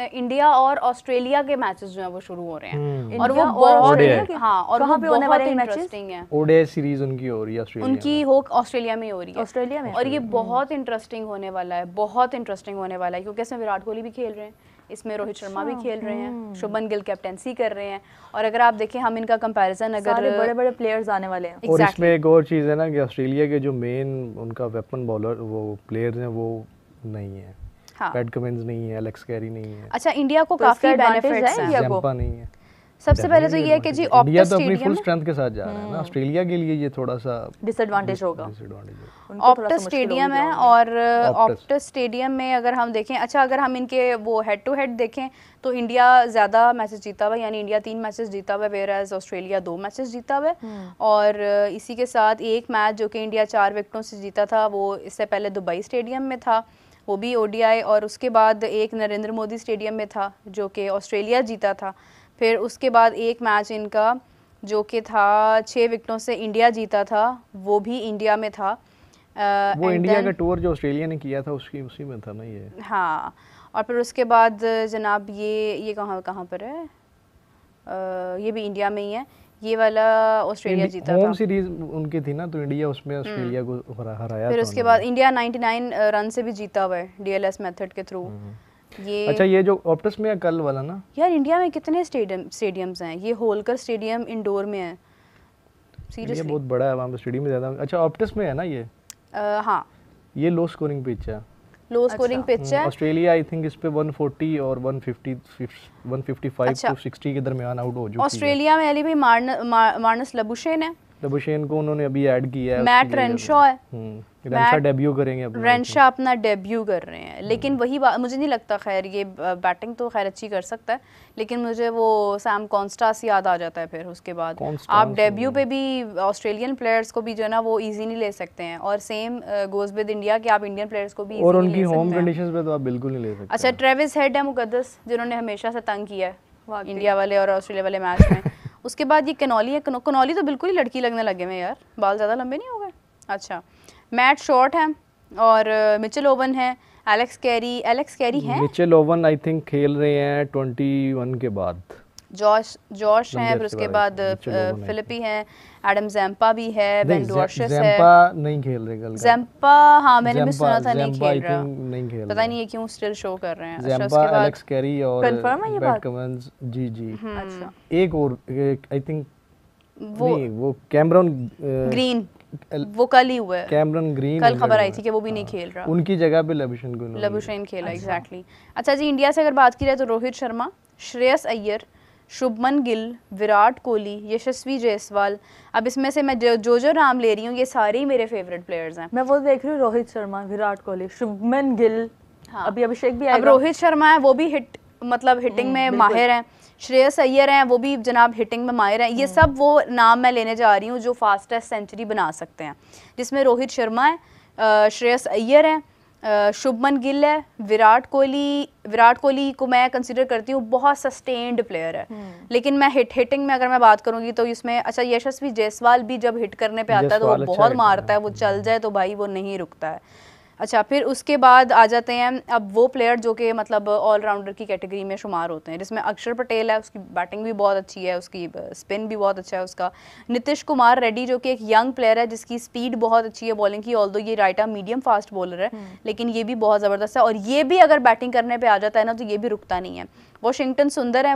India और Australia के matches जो हैं वो शुरू हो रहे हैं और वो बहुत हाँ और कहाँ पे होने वाले इंटरेस्टिंग है। ओडीआई सीरीज उनकी हो रही है ऑस्ट्रेलिया उनकी हो ऑस्ट्रेलिया में हो रही है, ऑस्ट्रेलिया में, और ये बहुत इंटरेस्टिंग होने वाला है, बहुत इंटरेस्टिंग होने वाला है क्योंकि इसमें विराट कोहली भी खेल रहे हैं, इसमें रोहित शर्मा भी खेल रहे हैं, शुभमन गिल कैप्टेंसी कर रहे हैं। और अगर आप देखें हम इनका कंपैरिजन अगर बड़े बड़े प्लेयर्स आने वाले हैं। और इसमें एक और चीज़ है ना कि ऑस्ट्रेलिया के जो मेन उनका वेपन बॉलर वो प्लेयर्स हैं वो नहीं है, पैट कमिंस नहीं है, एलेक्स कैरी नहीं है। अच्छा, इंडिया को काफी बेनिफिट्स हैं, जंपा नहीं है। सबसे पहले तो ये है कि जी इंडिया तो अपनी फुल स्ट्रेंथ के साथ जा रहा है ना, ऑस्ट्रेलिया के लिए ये थोड़ा सा डिसएडवांटेज होगा। ऑप्टस स्टेडियम है और ऑप्टस स्टेडियम में अगर हम देखें, अच्छा अगर हम इनके वो हेड टू हेड देखें तो इंडिया ज़्यादा मैचेस जीता हुआ है, यानी इंडिया 3 मैचेस जीता हुआ है, वेयर एज ऑस्ट्रेलिया 2 मैचेस जीता हुआ है। और इसी के साथ एक मैच जो कि इंडिया 4 विकेटों से जीता था वो इससे पहले दुबई स्टेडियम में था, वो भी ओडीआई, और उसके बाद एक नरेंद्र मोदी स्टेडियम में था जो कि ऑस्ट्रेलिया जीता था। फिर उसके बाद एक मैच इनका जो कि था 6 विकेटों से इंडिया जीता था, वो भी इंडिया में था। वो इंडिया का टूर जो ऑस्ट्रेलिया ने किया था उसी में था ना ये। हाँ, और फिर उसके बाद जनाब ये कहाँ पर है, ये भी इंडिया में ही है, ये वाला ऑस्ट्रेलिया जीता था। होम सीरीज उनकी थी ना, तो इंडिया उसमें ऑस्ट्रेलिया को हराया। फिर उसके बाद इंडिया 99 रन से भी जीता हुआ है डीएलएस मेथड के थ्रू। ये अच्छा, ये जो ऑप्टस में है कल वाला ना, यार इंडिया में कितने स्टेडियम्स हैं, ये होलकर स्टेडियम इंडोर में है, सीरियसली ये बहुत बड़ा है, वहाँ पे स्टेडियम ज्यादा। अच्छा, ऑप्टस में है ना ये? हाँ, ये लो स्कोरिंग पिच है, लो स्कोरिंग पिच है। ऑस्ट्रेलिया आई थिंक इस पे 140 और 155 to 60 के दरमियान आउट हो चुकी है। ऑस्ट्रेलिया में अली भाई मार्नस लबुशेन है, लबुशेन को उन्होंने अभी ऐड किया है, मैट रेनशॉ है, रेनशॉ डेब्यू करेंगे, रेनशॉ अपना डेब्यू कर रहे हैं। लेकिन वही बात मुझे नहीं लगता, खैर ये बैटिंग तो खैर अच्छी कर सकता है, लेकिन मुझे वो सैम कॉन्स्टास याद आ जाता है। फिर उसके बाद आप डेब्यू पे भी ऑस्ट्रेलियन प्लेयर्स को भी जो है ना वो इजी नहीं ले सकते हैं, और सेम गोज विद इंडिया कि आप इंडियन प्लेयर्स को भी और उनकी होम कंडीशंस पे तो आप बिल्कुल नहीं ले सकते। अच्छा, ट्रेविस हेड है मुकद्दस, जिन्होंने हमेशा से तंग किया है इंडिया वाले और ऑस्ट्रेलिया वाले मैच में। उसके बाद ये कनौली है, कनौली तो बिल्कुल ही लड़की लगने लगे हैं यार, बाल ज़्यादा लंबे नहीं हो गए। अच्छा, मैट शॉर्ट है और मिचेल ओवन है, एलेक्स कैरी है। मिचेल ओवन आई थिंक खेल रहे हैं 21 के बाद। जॉश है, फिर उसके बाद फिलिपी है, एडम ज़ैम्पा भी है, बेन डॉर्शस है। ज़ैम्पा नहीं खेल रहे कल। ज़ैम्पा हाँ मैंने भी सुना था नहीं खेल रहा, नहीं खेल पता नहीं ये क्यों स्टिल शो कर रहे हैं। ज़ैम्पा, एलेक्स कैरी और कंफर्म है ये बात? जी। अच्छा, एक और आई थिंक वो कैमरन ग्रीन, वो कल ही हुआ है, कैमरन ग्रीन कल खबर आई थी कि वो भी नहीं खेल रहा, उनकी जगह पे लबुशेन खेला। एग्जैक्टली। अच्छा जी, इंडिया से अगर बात की जाए तो रोहित शर्मा, श्रेयस अय्यर, शुभमन गिल, विराट कोहली, यशस्वी जायसवाल। अब इसमें से मैं जो नाम ले रही हूँ ये सारे ही मेरे फेवरेट प्लेयर्स हैं। मैं वो देख रही हूँ, रोहित शर्मा, विराट कोहली, शुभमन गिल, हाँ, अभी अभिषेक भी आएगा। अब रोहित शर्मा है वो भी हिटिंग में माहिर हैं, श्रेयस अय्यर हैं वो भी जनाब हिटिंग में माहिर हैं। ये सब वो नाम मैं लेने जा रही हूँ जो फास्टेस्ट सेंचुरी बना सकते हैं, जिसमें रोहित शर्मा है, श्रेयस अय्यर है, शुभमन गिल है, विराट कोहली को मैं कंसिडर करती हूँ बहुत सस्टेन्ड प्लेयर है। लेकिन मैं हिटिंग में अगर मैं बात करूँगी तो इसमें अच्छा यशस्वी जायसवाल भी जब हिट करने पे आता है तो वो बहुत मारता है, वो चल जाए तो भाई वो नहीं रुकता है। अच्छा, फिर उसके बाद आ जाते हैं अब वो प्लेयर जो कि मतलब ऑलराउंडर की कैटेगरी में शुमार होते हैं, जिसमें अक्षर पटेल है, उसकी बैटिंग भी बहुत अच्छी है, उसकी स्पिन भी बहुत अच्छा है उसका। नीतीश कुमार रेड्डी जो कि एक यंग प्लेयर है जिसकी स्पीड बहुत अच्छी है बॉलिंग की, ऑल्दो ये right arm medium fast bowler है लेकिन ये भी बहुत ज़बरदस्त है, और ये भी अगर बैटिंग करने पर आ जाता है ना तो ये भी रुकता नहीं है। वाशिंगटन सुंदर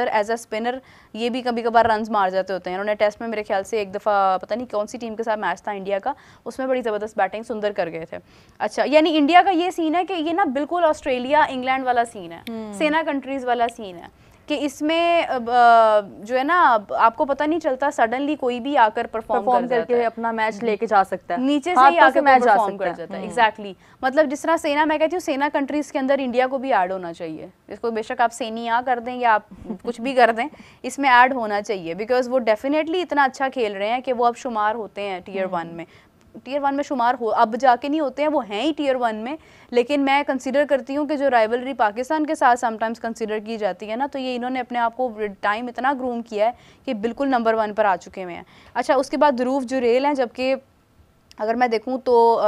एज अ स्पिनर ये भी कभी कभार रन्स मार जाते होते हैं। उन्होंने टेस्ट में मेरे ख्याल से एक दफ़ा पता नहीं कौन सी टीम के साथ मैच था इंडिया का, उसमें बड़ी ज़बरदस्त बैटिंग सुंदर कर गए थे। अच्छा, यानी इंडिया का ये सीन है कि ये ना बिल्कुल ऑस्ट्रेलिया इंग्लैंड वाला सीन है, सेना कंट्रीज़ वाला सीन है कि इसमें जो है ना आपको पता नहीं चलता, सडनली कोई भी आकर परफॉर्म करके अपना मैच लेके जा सकता है, नीचे से ही आकर मैच परफॉर्म कर जाता है। एग्जैक्टली, मतलब जिस तरह सेना, मैं कहती हूँ सेना कंट्रीज के अंदर इंडिया को भी ऐड होना चाहिए। इसको बेशक आप सेनिया कर दें या आप कुछ भी कर दें, इसमें ऐड होना चाहिए, बिकॉज वो डेफिनेटली इतना अच्छा खेल रहे हैं कि वो अब शुमार होते हैं टीयर 1 में शुमार हो, अब जाके नहीं होते हैं, वो हैं ही टीयर 1 में। लेकिन मैं कंसीडर करती हूँ कि जो राइवलरी पाकिस्तान के साथ समटाइम्स कंसीडर की जाती है ना, तो ये इन्होंने अपने आप को टाइम इतना ग्रूम किया है कि बिल्कुल नंबर 1 पर आ चुके हुए हैं। अच्छा, उसके बाद ध्रुव जुरेल हैं, जबकि अगर मैं देखूँ तो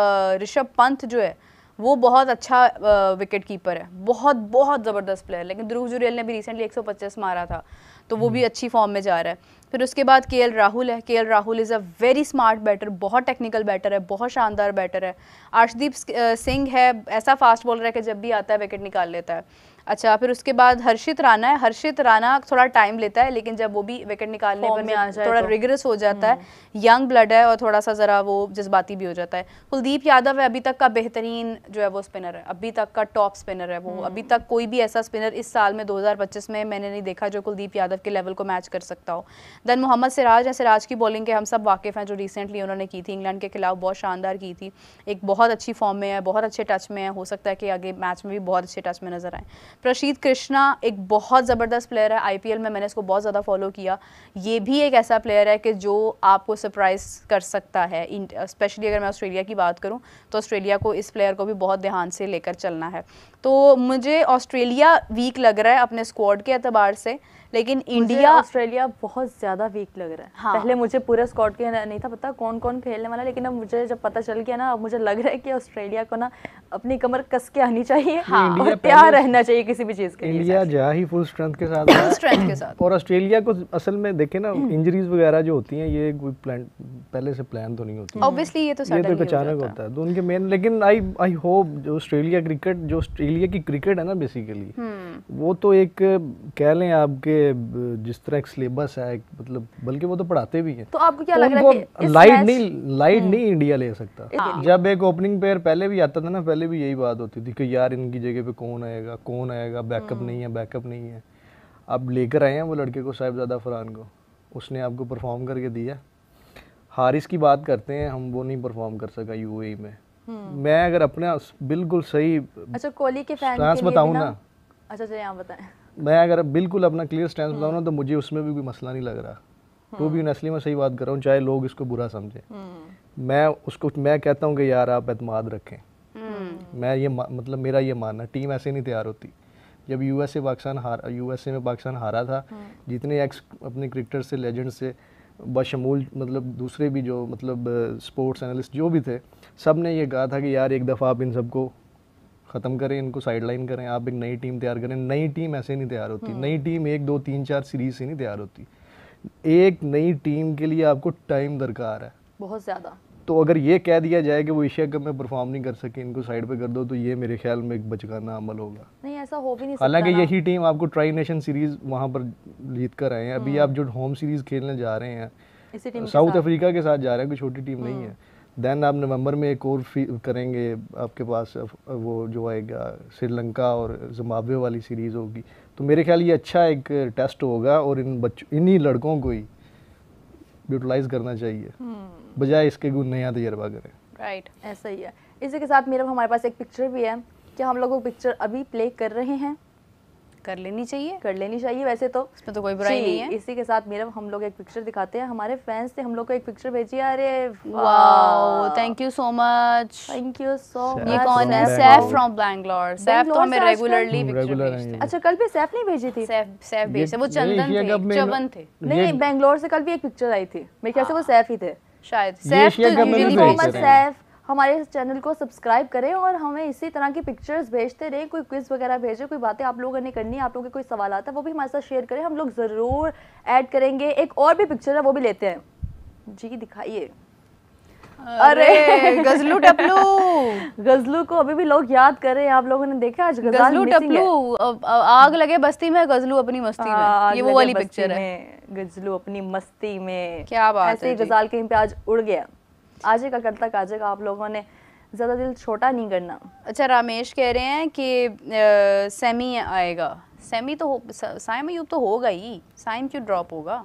ऋषभ पंत जो है वो बहुत अच्छा विकेट कीपर है, बहुत बहुत ज़बरदस्त प्लेयर। लेकिन ध्रुव जुरेल ने भी रिसेंटली 125 मारा था, तो वो भी अच्छी फॉर्म में जा रहा है। फिर उसके बाद केएल राहुल है। KL Rahul is a very smart batter, बहुत टेक्निकल बैटर है, बहुत शानदार बैटर है। अर्शदीप सिंह है, ऐसा फास्ट बॉलर है कि जब भी आता है विकेट निकाल लेता है। अच्छा, फिर उसके बाद हर्षित राणा है। हर्षित राणा थोड़ा टाइम लेता है, लेकिन जब वो भी विकेट निकालने पर थोड़ा रिगरस हो जाता है, यंग ब्लड है और थोड़ा सा ज़रा वो जज्बाती भी हो जाता है। कुलदीप यादव है, अभी तक का बेहतरीन जो है वो स्पिनर है, अभी तक का टॉप स्पिनर है वो। अभी तक कोई भी ऐसा स्पिनर इस साल में 2025 में मैंने नहीं देखा जो कुलदीप यादव के लेवल को मैच कर सकता हो। देन मोहम्मद सिराज है। सिराज की बॉलिंग के हम सब वाकिफ़ हैं, जो रिसेंटली उन्होंने की थी इंग्लैंड के खिलाफ, बहुत शानदार की थी। एक बहुत अच्छी फॉर्म में है, बहुत अच्छे टच में है, हो सकता है कि आगे मैच में भी बहुत अच्छे टच में नजर आए। प्रशीद कृष्णा एक बहुत ज़बरदस्त प्लेयर है, आईपीएल में मैंने इसको बहुत ज़्यादा फॉलो किया। ये भी एक ऐसा प्लेयर है कि जो आपको सरप्राइज कर सकता है। स्पेशली अगर मैं ऑस्ट्रेलिया की बात करूं तो ऑस्ट्रेलिया को इस प्लेयर को भी बहुत ध्यान से लेकर चलना है। तो मुझे ऑस्ट्रेलिया वीक लग रहा है अपने स्क्वाड के एतबार से, लेकिन इंडिया ऑस्ट्रेलिया बहुत ज़्यादा वीक लग रहा है। हाँ। पहले मुझे पूरे स्क्वाड के नहीं था पता कौन कौन खेलने वाला, लेकिन अब मुझे जब पता चल गया ना, अब मुझे लग रहा है कि ऑस्ट्रेलिया को ना अपनी कमर कस के आनी चाहिए। हाँ। और तैयार रहना चाहिए किसी भी चीज़ के लिए। इंडिया जा ही फुल स्ट्रेंथ के साथ और ऑस्ट्रेलिया को असल में देखें ना, इंजरीज वगैरह जो होती हैं ये कोई प्लान पहले से प्लान तो नहीं होती, ऑब्वियसली ये तो अचानक होता है। तो उनके मेन, लेकिन आई होप जो ऑस्ट्रेलिया की क्रिकेट है ना बेसिकली, वो तो एक कह लें आपके जिस तरह एक सिलेबस है, मतलब बल्कि वो तो पढ़ाते भी हैं। तो आपको क्या लग रहा है कि लाइट नहीं इंडिया ले सकता। जब एक ओपनिंग प्लेयर पहले भी आता था ना, पहले भी यही बात होती थी कि यार इनकी जगह पे कौन आएगा, बैकअप नहीं है। अब लेकर आए हैं वो लड़के को, साहिबजादा फरहान को, उसने आपको परफॉर्म करके दिया। हारिस की बात करते हैं हम, वो नहीं परफॉर्म कर सका यूएई में। मैं अगर अपने बिल्कुल सही कोहली के फैन के लिए बताऊं ना, यहाँ बताएं, मैं अगर बिल्कुल अपना क्लियर स्टैंड बताऊं ना, तो मुझे उसमें भी कोई मसला नहीं लग रहा। तो भी असली में सही बात कर रहा हूँ, चाहे लोग इसको बुरा समझे। मैं कहता हूँ कि यार आप एतमाद रखें। मैं ये मतलब मेरा ये मानना, टीम ऐसे नहीं तैयार होती। जब यूएसए में पाकिस्तान हारा था, जितने एक्स अपने क्रिकेटर से, लेजेंड से बशमूल मतलब दूसरे भी जो मतलब स्पोर्ट्स एनालिस्ट जो भी थे, सब ने ये कहा था कि यार एक दफ़ा आप इन सबको ख़त्म करें, इनको साइडलाइन करें, आप एक नई टीम तैयार करें। नई टीम ऐसे नहीं तैयार होती। नई टीम 1 2 3 4 सीरीज से नहीं तैयार होती। एक नई टीम के लिए आपको टाइम दरकार है, बहुत ज़्यादा। तो अगर ये कह दिया जाए कि वो एशिया कप में परफॉर्म नहीं कर सके, इनको साइड पे कर दो, तो ये मेरे ख्याल में एक बचकाना अमल होगा। नहीं, ऐसा हो भी नहीं सकता। हालांकि यही टीम आपको ट्राई नेशन सीरीज वहाँ पर जीत कर आए हैं। अभी आप जो होम सीरीज खेलने जा रहे हैं साउथ अफ्रीका के साथ जा रहे हैं, कोई छोटी टीम नहीं है। देन आप नवंबर में एक और करेंगे, आपके पास वो जो आएगा श्रीलंका और जिम्बाब्वे वाली सीरीज़ होगी। तो मेरे ख्याल ये अच्छा एक टेस्ट होगा और इन्हीं लड़कों को ही यूटिलाइज करना चाहिए, बजाय इसके कोई नया तजर्बा करें। राइट, ऐसा ही है। इसी के साथ मेरा हमारे पास एक पिक्चर भी है, क्या हम लोग वो पिक्चर अभी प्ले कर रहे हैं? कर लेनी चाहिए वैसे तो इसमें तो कोई बुराई नहीं है। इसी के साथ मेरा हम लोग एक पिक्चर दिखाते हैं। हमारे फैंस ने हम लोग को एक पिक्चर भेजी है। अरे wow, thank you so much. ये कौन है? सैफ फ्रॉम बैंगलोर। सैफ तो हमें रेगुलरली पिक्चर भेजते हैं। अच्छा, कल भी सैफ नहीं भेजी थी? सैफ भेजे, वो चंदन थे। नहीं, बैंगलोर से कल भी एक पिक्चर आई थी, मेरे ख्याल से वो सैफ ही थे शायद। सैफ तो सैफ हमारे चैनल को सब्सक्राइब करें और हमें इसी तरह की पिक्चर्स भेजते रहें। कोई क्विज वगैरह भेजें, कोई बातें आप लोगों ने करनी है, आप लोगों के कोई सवाल आता है वो भी हमारे साथ शेयर करें, हम लोग ज़रूर ऐड करेंगे। एक और भी पिक्चर है, वो भी लेते हैं जी, दिखाइए। अरे गजलू टपलू, गजलू को अभी भी लोग याद कर रहे हैं। आप लोगों ने देखा आज गजलू टपलू, आग लगे बस्ती में, गजलू अपनी मस्ती में, ये वो वाली पिक्चर है। गजलू अपनी मस्ती में, क्या बात है। ऐसे ही गजाल कहीं पे आज उड़ गया, आजेगा कल तक आजेगा। आप लोगों ने ज़्यादा दिल छोटा नहीं करना। अच्छा, रामेश कह रहे हैं कि सेमी आएगा। सेमी तो साइम अयूब तो होगा ही, साइम क्यों ड्रॉप होगा?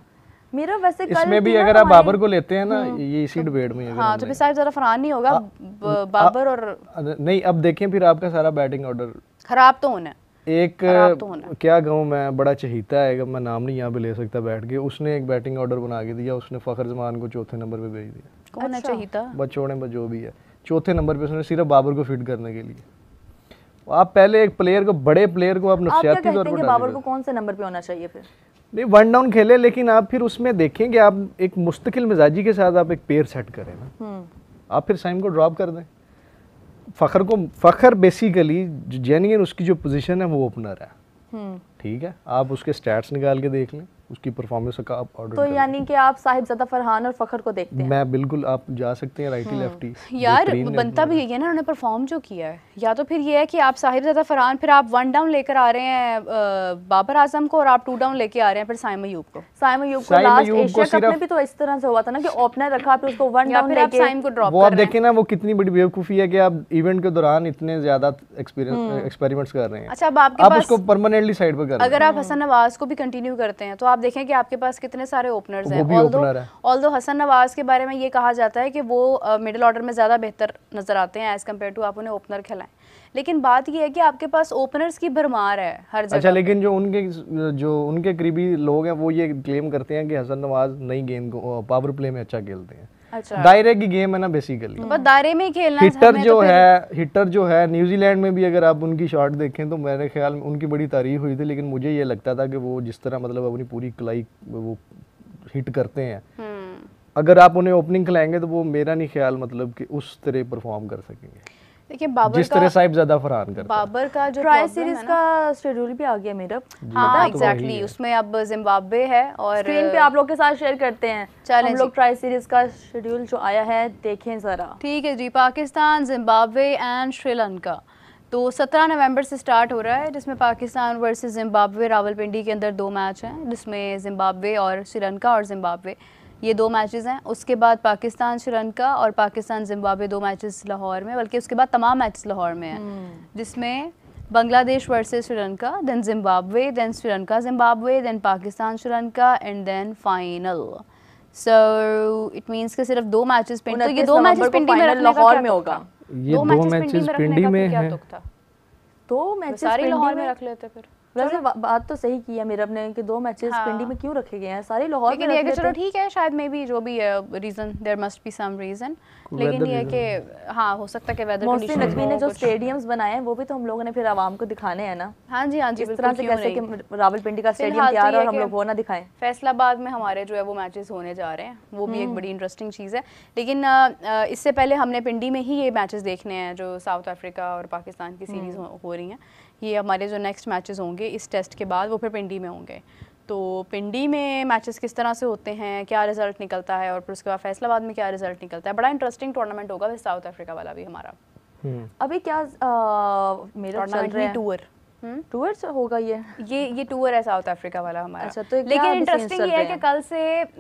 मेरा वैसे कल इसमें भी अगर आप बाबर को लेते हैं ना, ये इसी डिबेट में। हाँ, तो फिर साइम ज़रा फरहान नहीं होगा, बाबर और नहीं। अब देखें फिर आपका सारा बैटिंग ऑर्डर खराब तो होना है। एक क्या कहूँ, मैं बड़ा चहीता है, मैं नाम नहीं यहाँ पे ले सकता बैठ के, उसने एक बैटिंग ऑर्डर बना के दिया, उसने फखर जमान को चौथे नंबर पे भेज दिया। कौन है चहीता? बच्चों में जो भी है, चौथे नंबर पे उसने सिर्फ बाबर को फिट करने के लिए। आप पहले एक प्लेयर को, बड़े प्लेयर को आप नफसियाती तौर पर बाबर को कौन से नंबर पे होना चाहिए? फिर नहीं, वन डाउन खेले, लेकिन आप फिर उसमें देखेंगे, आप एक मुस्तकिल मिजाजी के साथ आप एक पेयर सेट करें ना, आप फिर साइम को ड्रॉप कर दें। फ़खर बेसिकली जेन्युइन उसकी जो पोजीशन है वो ओपनर है, ठीक है। आप उसके स्टैट्स निकाल के देख लें, उसकी परफॉर्मेंस का आप ऑर्डर तो यानी कि आप साहिबजादा फरहान और फ़खर को देखते हैं? मैं बिल्कुल, आप जा सकते हैं राइटी लेफ्टी। यार बनता भी यही है ना, उन्होंने परफॉर्म जो किया है, या तो फिर ये है कि आप साहिबजादा फरहान, फिर आप 1 डाउन लेकर आ रहे हैं बाबर आजम को, और आप 2 डाउन लेके आ रहे हैं फिर साइम अयूब को। साइम अयूब को लास्ट एशिया कप में भी तो इस तरह से हुआ था ना कि ओपनर रखा, फिर उसको 1 डाउन लेके साइम को ड्रॉप वो आप देखें ना, वो कितनी बड़ी बेवकूफ़ी है कि आप इवेंट के दौरान इतने ज़्यादा एक्सपेरिमेंट्स कर रहे हैं। अच्छा, अब आपके पास उसको परमानेंटली साइड पर कर रहे हैं। अगर आप हसन नवाज को भी कंटिन्यू करते हैं तो आप देखें कि आपके पास कितने सारे ओपनर्स हैं। ऑल्दो हसन नवाज के बारे में ये कहा जाता है कि वो मिडिल ऑर्डर में ज़्यादा बेहतर नजर आते हैं एज कम्पेयर टू आप उन्हें ओपनर खिलाएं, लेकिन बात ये है कि आपके पास ओपनर्स की भरमार है हर जगह। अच्छा, लेकिन जो उनके करीबी लोग हैं वो ये क्लेम करते हैं कि हसन नवाज नई गेंद को पावर प्ले में अच्छा खेलते हैं। अच्छा, दायरे की गेम है ना बेसिकली, बस दायरे में ही खेलना है। हिटर जो है न्यूजीलैंड में भी अगर आप उनकी शॉट देखें तो मेरे ख्याल में उनकी बड़ी तारीफ हुई थी, लेकिन मुझे ये लगता था कि वो जिस तरह मतलब अपनी पूरी कलाई वो हिट करते हैं, अगर आप उन्हें ओपनिंग खिलाएंगे तो वो मेरा नहीं ख्याल मतलब कि उस तरह परफॉर्म कर सकेंगे देखिए बाबर जिस तरह साहिबजादा फरहान करते हैं। बाबर का जो ट्राई सीरीज का शेड्यूल भी आ गया मेरा। हाँ एग्जैक्टली, उसमें अब जिम्बाब्वे है और स्क्रीन पे आप लोग के साथ शेयर करते हैं। हम लोग ट्राई सीरीज का शेड्यूल जो आया है देखें जरा। ठीक है जी, पाकिस्तान, जिम्बाब्वे एंड श्रीलंका। तो 17 नवंबर से स्टार्ट हो रहा है, जिसमें पाकिस्तान वर्सेस जिम्बाब्वे रावलपिंडी के अंदर 2 मैच हैं, जिसमें जिम्बाब्वे और श्रीलंका और जिम्बाब्वे ये 2 मैचेस हैं। उसके बाद पाकिस्तान श्रीलंका और पाकिस्तान जिम्बाब्वे 2 मैचेस लाहौर में, बल्कि उसके बाद तमाम मैचेस लाहौर में हैं, जिसमें Bangladesh versus Sri Lanka, then Zimbabwe, then Sri Lanka Zimbabwe, then Pakistan Sri Lanka and then final. So it means कि सिर्फ 2 मैचेस पिंडी, तो ये 2 मैचेस पिंडी में रखने लाहौर में होगा। ये 2 मैचेस पिंडी में है, 2 मैचेस सारी लाहौर में रख लेते फिर। वैसे बात तो सही की है मेरा अपने कि 2 मैचेस पिंडी में क्यों रखे गए हैं, सारे लाहौर में रख लेते। चलो ठीक है, शायद मे बी जो भी है reason, there must be some reason, लेकिन ये कि हाँ हो सकता है कि वेदर कंडीशन नकवी ने जो स्टेडियम्स बनाए हैं वो भी तो हम लोगों ने फिर आवाम को दिखाने हैं ना। हाँ जी हाँ जी, इस तरह से कैसे कि रावलपिंडी का स्टेडियम तैयार है और हम लोग वो ना दिखाएं। फैसलाबाद में हमारे जो है वो मैचेस होने जा रहे हैं, वो भी एक बड़ी इंटरेस्टिंग चीज़ है। लेकिन इससे पहले हमने पिंडी में ही ये मैचेस देखने हैं जो साउथ अफ्रीका और पाकिस्तान की सीरीज़ हो रही हैं। ये हमारे जो नेक्स्ट मैचेस होंगे इस टेस्ट के बाद वो फिर पिंडी में होंगे। तो पिंडी में मैचेस किस तरह से होते हैं, क्या रिजल्ट निकलता है, और फिर उसके बाद फैसलाबाद में क्या रिजल्ट निकलता है, बड़ा इंटरेस्टिंग टूर्नामेंट होगा फिर साउथ अफ्रीका वाला भी हमारा। अभी क्या मेरा चल रहा है टूर होगा ये टूर है साउथ अफ्रीका वाला हमारा। अच्छा, तो लेकिन इंटरेस्टिंग ये है कि कल से